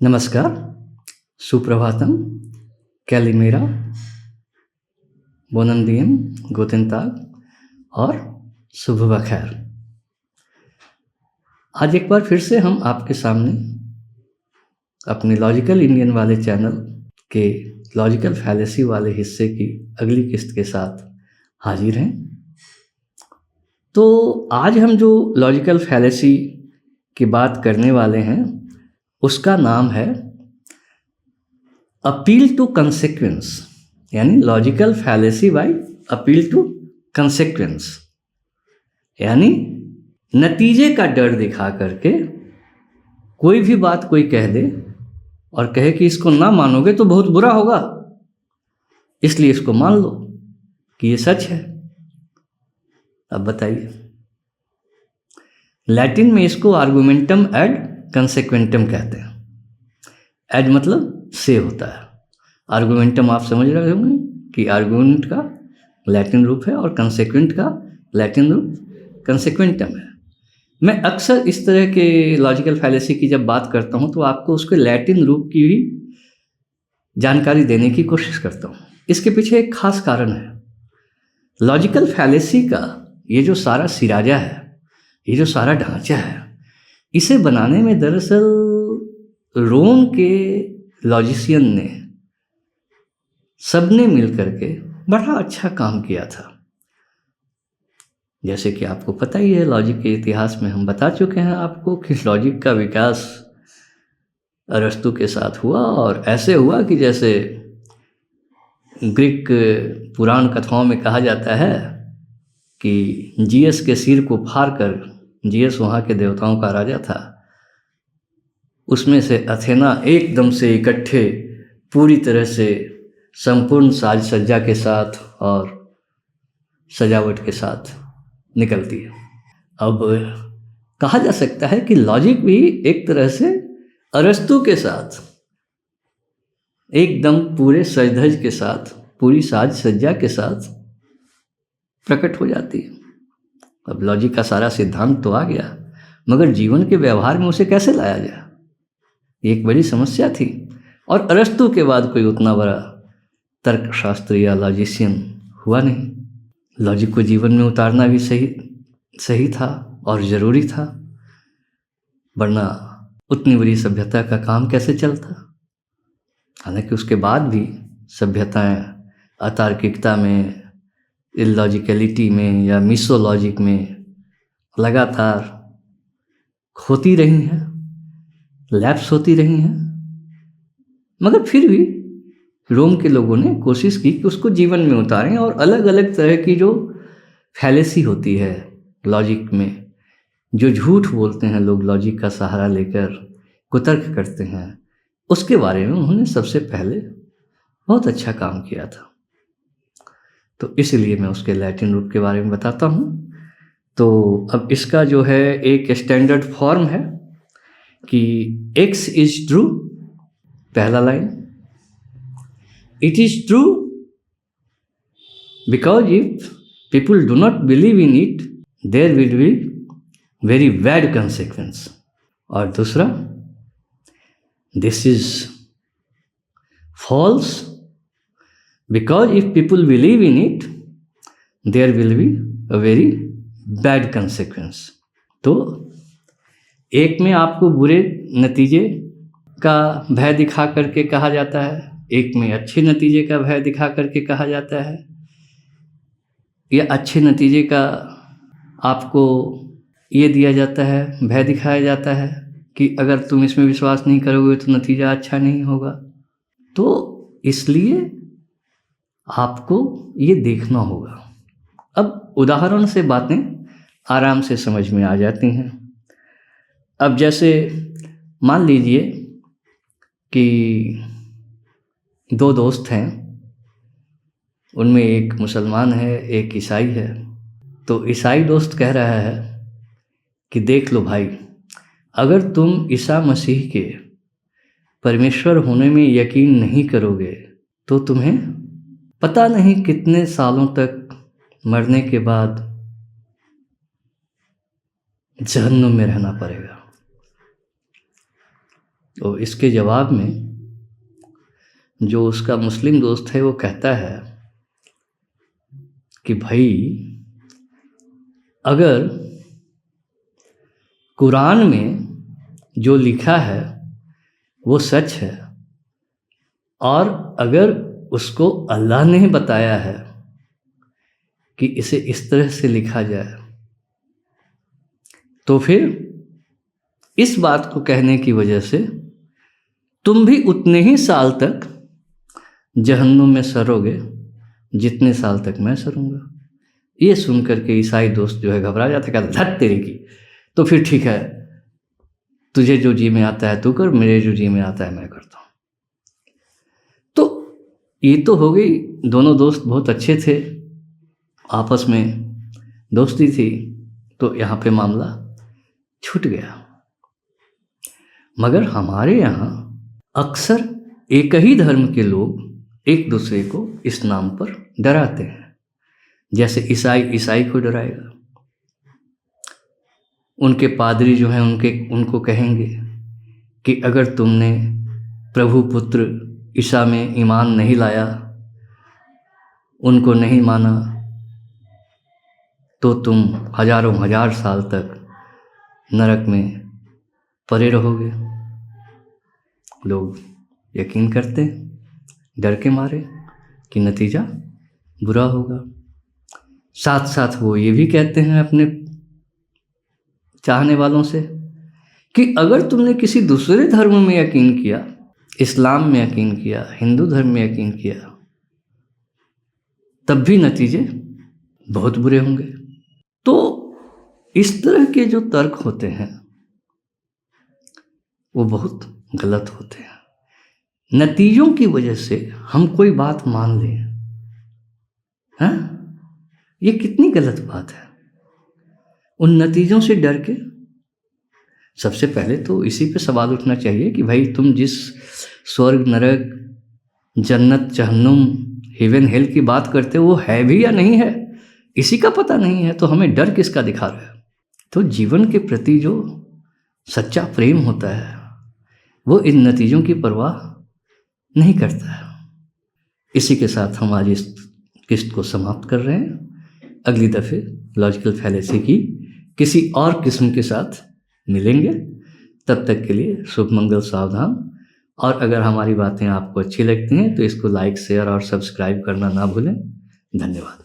नमस्कार, सुप्रभातम, कैलिमेरा, बोनंदियम, गुतेन ताग और सुबह बखैर। आज एक बार फिर से हम आपके सामने अपने लॉजिकल इंडियन वाले चैनल के लॉजिकल फैलेसी वाले हिस्से की अगली किस्त के साथ हाजिर हैं। तो आज हम जो लॉजिकल फैलेसी की बात करने वाले हैं उसका नाम है अपील टू कंसेक्वेंस, यानी logical fallacy by appeal to consequence, यानी नतीजे का डर दिखा करके कोई भी बात कोई कह दे और कहे कि इसको ना मानोगे तो बहुत बुरा होगा, इसलिए इसको मान लो कि ये सच है। अब बताइए, लैटिन में इसको आर्गुमेंटम एड कंसेक्वेंटम कहते हैं। एड मतलब से होता है, आर्गुमेंटम आप समझ रहे होंगे कि आर्गुमेंट का लैटिन रूप है और कंसेक्वेंट का लैटिन रूप कंसेक्वेंटम है। मैं अक्सर इस तरह के लॉजिकल फैलेसी की जब बात करता हूँ तो आपको उसके लैटिन रूप की भी जानकारी देने की कोशिश करता हूँ। इसके पीछे एक खास कारण है। लॉजिकल फैलेसी का ये जो सारा सिराजा है, ये जो सारा ढांचा है, इसे बनाने में दरअसल रोम के लॉजिशियन ने सबने मिल करके बड़ा अच्छा काम किया था। जैसे कि आपको पता ही है, लॉजिक के इतिहास में हम बता चुके हैं आपको कि लॉजिक का विकास अरस्तु के साथ हुआ, और ऐसे हुआ कि जैसे ग्रीक पुराण कथाओं में कहा जाता है कि जीएस के सिर को फाड़ कर, जीएस वहाँ के देवताओं का राजा था, उसमें से अथेना एकदम से इकट्ठे पूरी तरह से संपूर्ण साज सज्जा के साथ और सजावट के साथ निकलती है। अब कहा जा सकता है कि लॉजिक भी एक तरह से अरस्तु के साथ एकदम पूरे सज धज के साथ, पूरी साज सज्जा के साथ प्रकट हो जाती है। अब लॉजिक का सारा सिद्धांत तो आ गया, मगर जीवन के व्यवहार में उसे कैसे लाया जाए, एक बड़ी समस्या थी। और अरस्तु के बाद कोई उतना बड़ा तर्कशास्त्री या लॉजिशियन हुआ नहीं। लॉजिक को जीवन में उतारना भी सही था और ज़रूरी था, वरना उतनी बड़ी सभ्यता का काम कैसे चलता। हालांकि उसके बाद भी सभ्यताएं अतार्किकता में, इलॉजिकलिटी में या मिसोलॉजिक में लगातार खोती रही हैं, लैप्स होती रही हैं, मगर फिर भी रोम के लोगों ने कोशिश की कि उसको जीवन में उतारें और अलग अलग तरह की जो फैलेसी होती है लॉजिक में, जो झूठ बोलते हैं लोग लॉजिक का सहारा लेकर कुतर्क करते हैं, उसके बारे में उन्होंने सबसे पहले बहुत अच्छा काम किया था। तो इसलिए मैं उसके लैटिन रूप के बारे में बताता हूँ। तो अब इसका जो है एक स्टैंडर्ड फॉर्म है कि X इज ट्रू, पहला line, it is true because if people do not believe in it there will be very bad consequence. और दूसरा, this is false because if people believe in it there will be a very bad consequence. तो एक में आपको बुरे नतीजे का भय दिखा करके कहा जाता है, एक में अच्छे नतीजे का भय दिखा करके कहा जाता है, या अच्छे नतीजे का आपको ये दिया जाता है, भय दिखाया जाता है कि अगर तुम इसमें विश्वास नहीं करोगे तो नतीजा अच्छा नहीं होगा। तो इसलिए आपको ये देखना होगा। अब उदाहरण से बातें आराम से समझ में आ जाती हैं। अब जैसे मान लीजिए कि दो दोस्त हैं, उनमें एक मुसलमान है, एक ईसाई है। तो ईसाई दोस्त कह रहा है कि देख लो भाई, अगर तुम ईसा मसीह के परमेश्वर होने में यकीन नहीं करोगे तो तुम्हें पता नहीं कितने सालों तक मरने के बाद जहन्नुम में रहना पड़ेगा। तो इसके जवाब में जो उसका मुस्लिम दोस्त है वो कहता है कि भाई अगर कुरान में जो लिखा है वो सच है और अगर उसको अल्लाह ने बताया है कि इसे इस तरह से लिखा जाए, तो फिर इस बात को कहने की वजह से तुम भी उतने ही साल तक जहन्नुम में सरोगे जितने साल तक मैं सरूंगा। ये सुन करके ईसाई दोस्त जो है घबरा जाता है, कहता धत तेरे की, तो फिर ठीक है, तुझे जो जी में आता है तू कर, मेरे जो जी में आता है मैं करता हूँ। तो ये तो हो गई, दोनों दोस्त बहुत अच्छे थे, आपस में दोस्ती थी, तो यहाँ पे मामला छूट गया। मगर हमारे यहाँ अक्सर एक ही धर्म के लोग एक दूसरे को इस नाम पर डराते हैं। जैसे ईसाई को डराएगा, उनके पादरी जो हैं उनको कहेंगे कि अगर तुमने प्रभु पुत्र ईसा में ईमान नहीं लाया, उनको नहीं माना, तो तुम हजारों हजार साल तक नरक में पड़े रहोगे। लोग यकीन करते हैं डर के मारे कि नतीजा बुरा होगा। साथ साथ वो ये भी कहते हैं अपने चाहने वालों से कि अगर तुमने किसी दूसरे धर्म में यकीन किया, इस्लाम में यकीन किया, हिंदू धर्म में यकीन किया, तब भी नतीजे बहुत बुरे होंगे। तो इस तरह के जो तर्क होते हैं वो बहुत गलत होते हैं। नतीजों की वजह से हम कोई बात मान लें, हाँ, ये कितनी गलत बात है। उन नतीजों से डर के सबसे पहले तो इसी पे सवाल उठना चाहिए कि भाई तुम जिस स्वर्ग नरक जन्नत जहन्नुम हेवन हेल की बात करते हो वो है भी या नहीं है, इसी का पता नहीं है, तो हमें डर किसका दिखा रहा है। तो जीवन के प्रति जो सच्चा प्रेम होता है वो इन नतीजों की परवाह नहीं करता है। इसी के साथ हम आज इस किस्त को समाप्त कर रहे हैं। अगली दफ़े लॉजिकल फैलेसी की किसी और किस्म के साथ मिलेंगे। तब तक के लिए शुभ मंगल, सावधान। और अगर हमारी बातें आपको अच्छी लगती हैं तो इसको लाइक, शेयर और सब्सक्राइब करना ना भूलें। धन्यवाद।